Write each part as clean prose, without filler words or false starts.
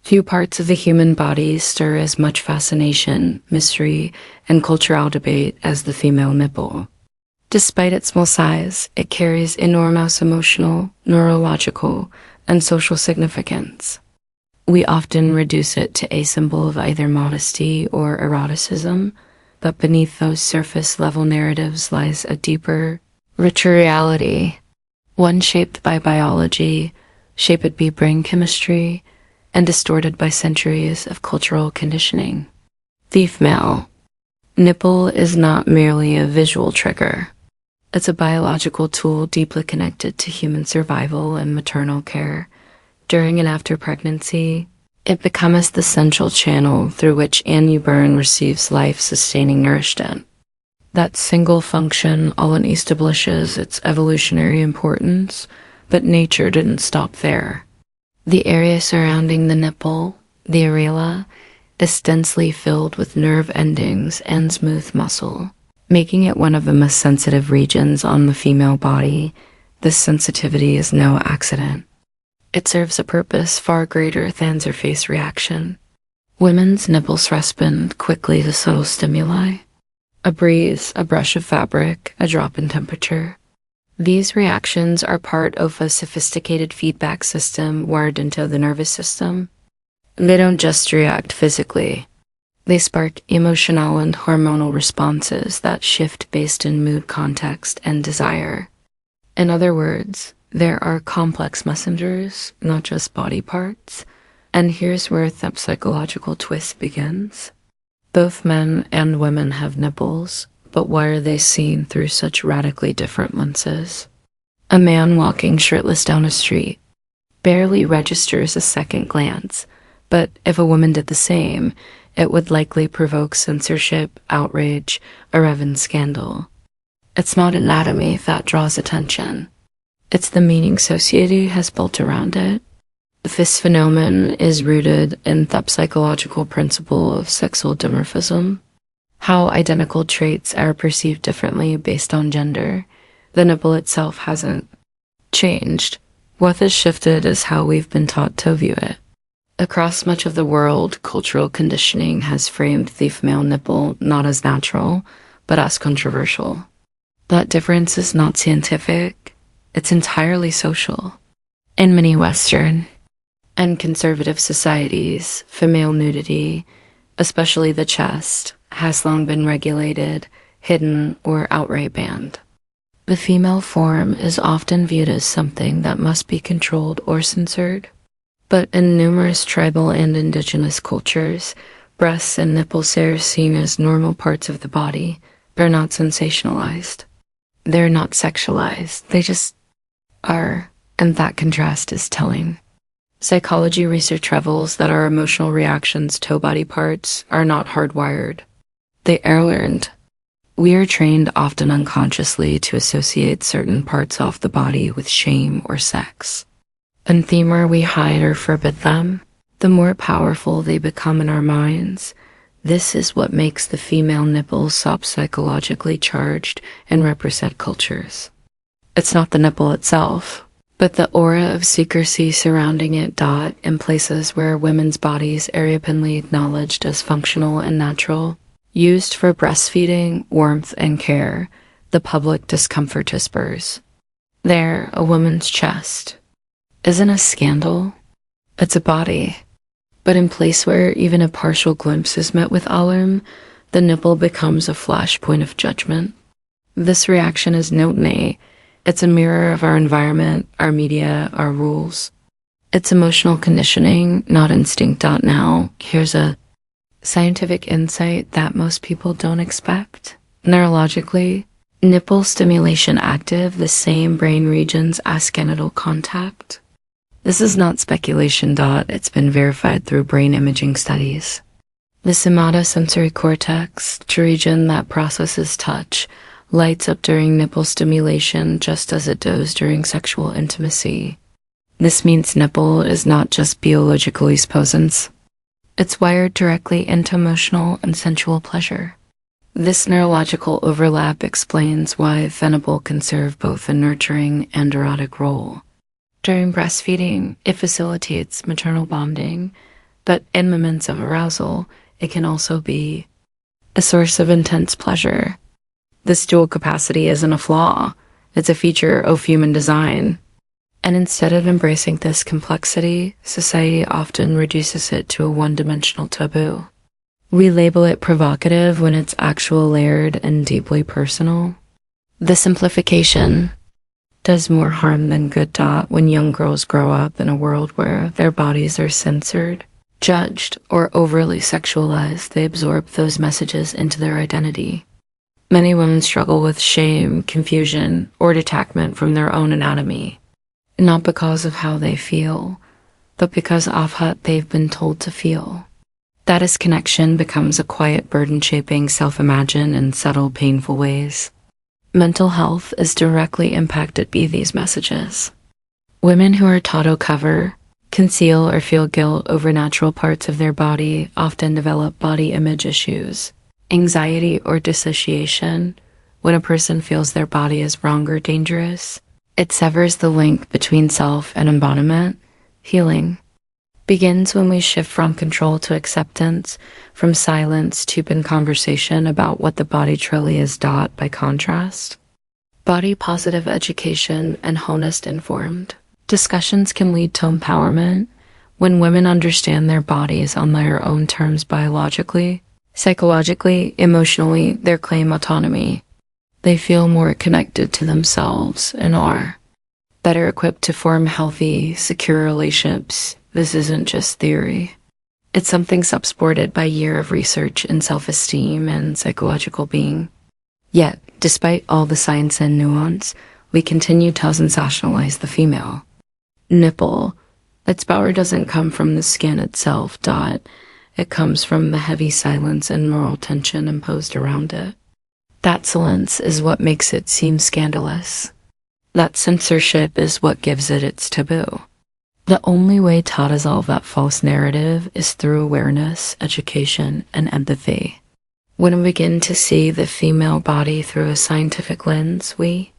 Few parts of the human body stir as much fascination, mystery, and cultural debate as the female nipple. Despite its small size, it carries enormous emotional, neurological, and social significance. We often reduce it to a symbol of either modesty or eroticism, but beneath those surface-level narratives lies a deeper, richer reality, one shaped by biology, shaped by brain chemistry, and distorted by centuries of cultural conditioning. The female nipple is not merely a visual trigger. It's a biological tool deeply connected to human survival and maternal care. During and after pregnancy, it becomes the central channel through which a newborn receives life-sustaining nourishment. That single function alone establishes its evolutionary importance, but nature didn't stop there. The area surrounding the nipple, the areola, is densely filled with nerve endings and smooth muscle, making it one of the most sensitive regions on the female body. This sensitivity is no accident. It serves a purpose far greater than surface reaction. Women's nipples respond quickly to subtle stimuli. A breeze, a brush of fabric, a drop in temperature. These reactions are part of a sophisticated feedback system wired into the nervous system. They don't just react physically. They spark emotional and hormonal responses that shift based in mood, context, and desire. In other words, there are complex messengers, not just body parts. And here's where the psychological twist begins. Both men and women have nipples, but why are they seen through such radically different lenses? A man walking shirtless down a street barely registers a second glance, but if a woman did the same, it would likely provoke censorship, outrage, or even scandal. It's not anatomy that draws attention. It's the meaning society has built around it. This phenomenon is rooted in the psychological principle of sexual dimorphism, how identical traits are perceived differently based on gender. The nipple itself hasn't changed. What has shifted is how we've been taught to view it. Across much of the world, cultural conditioning has framed the female nipple not as natural, but as controversial. That difference is not scientific, it's entirely social. In many Western and conservative societies, female nudity, especially the chest, has long been regulated, hidden, or outright banned. The female form is often viewed as something that must be controlled or censored. But in numerous tribal and indigenous cultures, breasts and nipples are seen as normal parts of the body. They're not sensationalized. They're not sexualized. They just are, and that contrast is telling. Psychology research reveals that our emotional reactions to body parts are not hardwired. They are learned. We are trained often unconsciously to associate certain parts of the body with shame or sex. And the more we hide or forbid them, the more powerful they become in our minds. This is what makes the female nipple so psychologically charged in repressed cultures. It's not the nipple itself, but the aura of secrecy surrounding it. In places where women's bodies are openly acknowledged as functional and natural, used for breastfeeding, warmth, and care, the public discomfort whispers. There, a woman's chest isn't a scandal, it's a body. But in place where even a partial glimpse is met with alarm, the nipple becomes a flashpoint of judgment. This reaction is note-nay. It's a mirror of our environment, our media, our rules. It's emotional conditioning, not instinct. Now, here's a scientific insight that most people don't expect. Neurologically, nipple stimulation active the same brain regions as genital contact. This is not speculation. It's been verified through brain imaging studies. The somatosensory cortex, the region that processes touch, lights up during nipple stimulation just as it does during sexual intimacy. This means nipple is not just biologically potent. It's wired directly into emotional and sensual pleasure. This neurological overlap explains why the nipple can serve both a nurturing and erotic role. During breastfeeding, it facilitates maternal bonding. But in moments of arousal, it can also be a source of intense pleasure. This dual capacity isn't a flaw, it's a feature of human design. And instead of embracing this complexity, society often reduces it to a one-dimensional taboo. We label it provocative when it's actually layered and deeply personal. The simplification does more harm than good. When young girls grow up in a world where their bodies are censored, judged, or overly sexualized, they absorb those messages into their identity. Many women struggle with shame, confusion, or detachment from their own anatomy, not because of how they feel, but because of how they've been told to feel. That disconnection becomes a quiet burden shaping self-imagine in subtle, painful ways. Mental health is directly impacted by these messages. Women who are taught to cover, conceal, or feel guilt over natural parts of their body often develop body image issues, anxiety, or dissociation. When a person feels their body is wrong or dangerous, it severs the link between self and embodiment. Healing begins when we shift from control to acceptance, from silence to open conversation about what the body truly is. By contrast, body positive education and honest-informed discussions can lead to empowerment. When women understand their bodies on their own terms biologically, psychologically, emotionally, they claim autonomy. They feel more connected to themselves and are better equipped to form healthy, secure relationships. This isn't just theory. It's something supported by years of research in self-esteem and psychological being. Yet, despite all the science and nuance, we continue to sensationalize the female nipple. Its power doesn't come from the skin itself. It comes from the heavy silence and moral tension imposed around it. That silence is what makes it seem scandalous. That censorship is what gives it its taboo. The only way to dissolve that false narrative is through awareness, education, and empathy. When we begin to see the female body through a scientific lens, we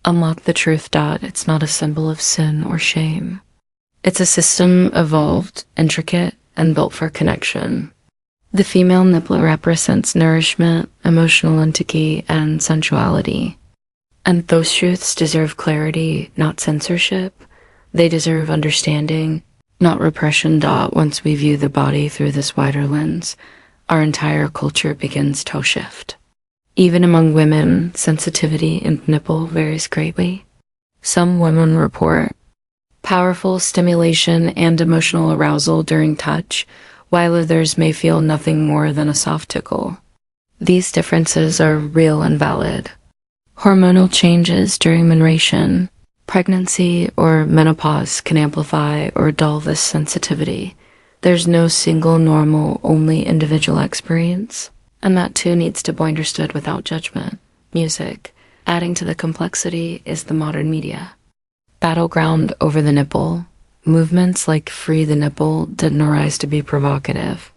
unlock the truth. It's not a symbol of sin or shame. It's a system evolved, intricate, and built for connection. The female nipple represents nourishment, emotional integrity, and sensuality. And those truths deserve clarity, not censorship. They deserve understanding, not repression. Once we view the body through this wider lens, our entire culture begins to shift. Even among women, sensitivity in nipple varies greatly. Some women report powerful stimulation and emotional arousal during touch, while others may feel nothing more than a soft tickle. These differences are real and valid. Hormonal changes during menstruation, pregnancy, or menopause can amplify or dull this sensitivity. There's no single normal, only individual experience, and that too needs to be understood without judgment. Music, adding to the complexity, is the modern media. Battleground over the nipple. Movements like Free the Nipple didn't arise to be provocative.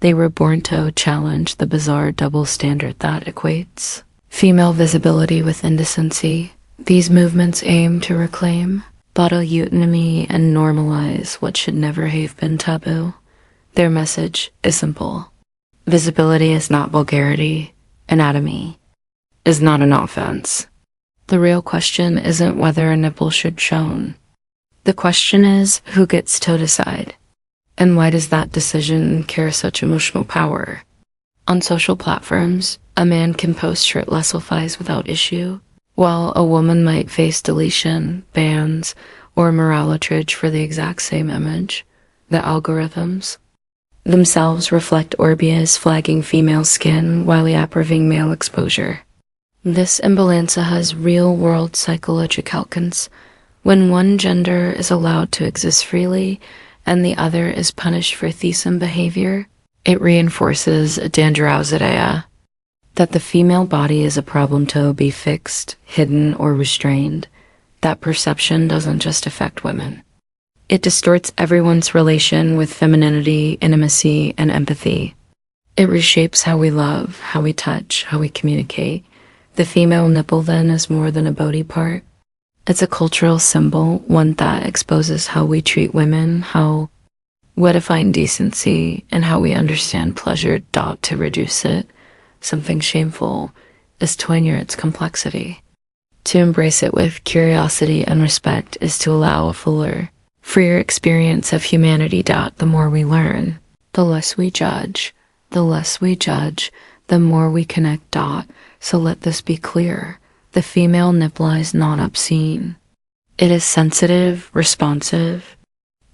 They were born to challenge the bizarre double standard that equates female visibility with indecency. These movements aim to reclaim bodily autonomy and normalize what should never have been taboo. Their message is simple. Visibility is not vulgarity. Anatomy is not an offense. The real question isn't whether a nipple should shown. The question is, who gets to decide? And why does that decision carry such emotional power? On social platforms, a man can post shirtless selfies without issue, while a woman might face deletion, bans, or moral outrage for the exact same image. The algorithms themselves reflect Orbeus flagging female skin while approving male exposure. This imbalance has real-world psychological consequences. When one gender is allowed to exist freely and the other is punished for threesome behavior, it reinforces a dangerous idea that the female body is a problem to be fixed, hidden, or restrained. That perception doesn't just affect women. It distorts everyone's relation with femininity, intimacy, and empathy. It reshapes how we love, how we touch, how we communicate. The female nipple then is more than a body part. It's a cultural symbol, one that exposes how we treat women, how What define decency and how we understand pleasure. To reduce it, something shameful, is to ignore its complexity. To embrace it with curiosity and respect is to allow a fuller, freer experience of humanity. The more we learn, the less we judge. The less we judge, the more we connect. So let this be clear. The female nipple is not obscene. It is sensitive, responsive,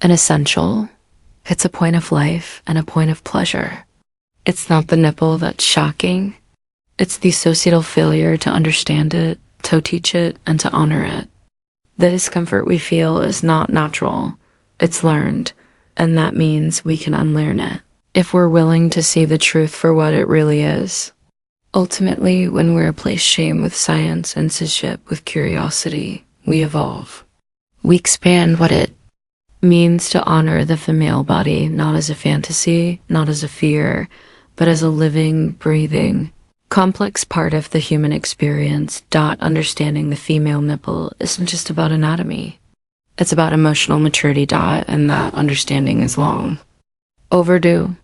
and essential. It's a point of life and a point of pleasure. It's not the nipple that's shocking. It's the societal failure to understand it, to teach it, and to honor it. The discomfort we feel is not natural. It's learned, and that means we can unlearn it if we're willing to see the truth for what it really is. Ultimately, when we replace shame with science and censorship with curiosity, we evolve. We expand what it means to honor the female body, not as a fantasy, not as a fear, but as a living, breathing, complex part of the human experience. Understanding the female nipple isn't just about anatomy. It's about emotional maturity. And that understanding is long overdue.